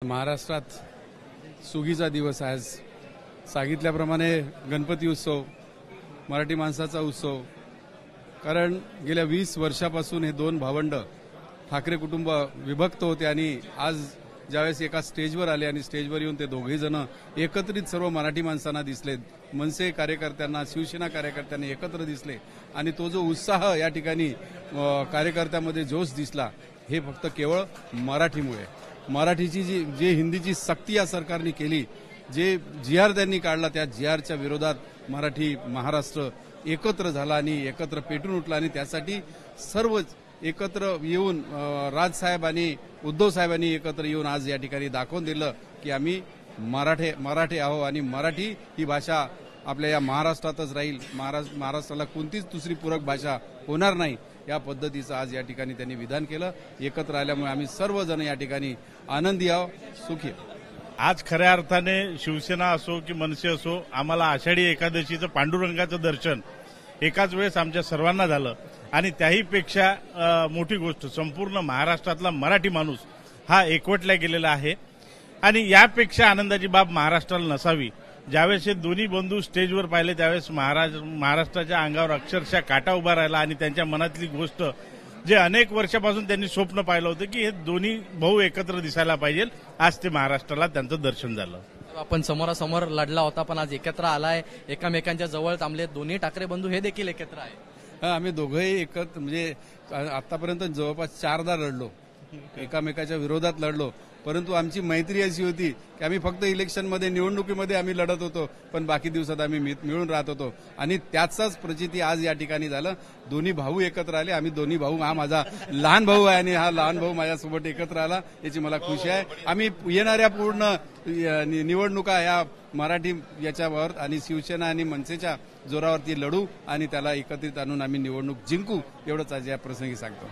महाराष्ट्रात सुगीचा दिवस आज सांगितल्याप्रमाणे गणपती उत्सव मराठी माणसाचा उत्सव। कारण गेल्या 20 वर्षापासून हे दोन भावंड ठाकरे कुटुंब विभक्त होते आणि आज ज्यावेळेस एका स्टेजवर आले आणि स्टेजवर येऊन ते दोघेही जण एकत्रित सर्व मराठी माणसांना दिसले, मनसे कार्यकर्त्यांना शिवसेना कार्यकर्त्यांना एकत्र दिसले आणि तो जो उत्साह या ठिकाणी कार्यकर्त्यांमध्ये जोश दिसला हे फक्त केवळ मराठीमुळे। मराठीची जी हिंदीची सक्ती या सरकारने केली, जे जी.आर. त्यांनी काढला त्या जी.आरच्या विरोधात मराठी महाराष्ट्र एकत्र झाला आणि एकत्र पेटून उठला आणि त्यासाठी सर्व एकत्र येऊन राजसाहेब आणि उद्धव साहेबांनी एकत्र येऊन आज या ठिकाणी दाखवून दिलं की आम्ही मराठी आहो आणि मराठी ही भाषा आपल्या या महाराष्ट्रातच राहील, महाराष्ट्राला कोणतीच दुसरी पूरक भाषा होणार नाही। या पद्धतीचं आज या ठिकाणी त्यांनी विधान केलं। एकत्र आल्यामुळे आम्ही सर्वजण या ठिकाणी आनंदी आहो, सुखी आहोत। आज खऱ्या अर्थाने शिवसेना असो की मनसे असो, आम्हाला आषाढी एकादशीचं पांडुरंगाचं दर्शन एकाच वेळेस आमच्या सर्वांना झालं आणि त्याहीपेक्षा मोठी गोष्ट संपूर्ण महाराष्ट्रातला मराठी माणूस हा एकवटला गेलेला आहे आणि यापेक्षा आनंदाची बाब महाराष्ट्राला नसावी। ज्यावेळेस हे दोन्ही बंधू स्टेजवर पाहिले त्यावेळेस महाराष्ट्राच्या अंगावर अक्षरशः काटा उभा राहिला आणि त्यांच्या मनातली गोष्ट जे अनेक वर्षापासून त्यांनी स्वप्न पाहिलं होतं की हे दोन्ही भाऊ एकत्र दिसायला पाहिजे, आज ते महाराष्ट्राला त्यांचं दर्शन झालं। आपण समोरासमोर लढला होता पण आज एकत्र आलाय, एकमेकांच्या जवळ थांबले, दोन्ही ठाकरे बंधू हे देखील एकत्र आहे। आम्ही दोघंही एकत्र म्हणजे आतापर्यंत जवळपास 4दा लढलो, एकामेकाच्या विरोधात लढलो, परंतु आमची मैत्री अशी होती की आम्ही फक्त इलेक्शनमध्ये निवडणुकीमध्ये आम्ही लढत होतो पण बाकी दिवसात आम्ही मिळून राहत होतो आणि त्याचाच प्रचिती आज या ठिकाणी झालं। दोन्ही भाऊ एकत्र आले, आम्ही दोन्ही भाऊ, हा माझा लहान भाऊ आहे आणि हा लहान भाऊ माझ्यासोबत एकत्र आला, याची मला खुशी आहे। आम्ही येणाऱ्या पूर्ण निवडणुका या मराठी याच्यावर आणि शिवसेना आणि मनसेच्या जोरावरती लढू आणि त्याला एकत्रित आणून आम्ही निवडणूक जिंकू, एवढंच आज या प्रसंगी सांगतो।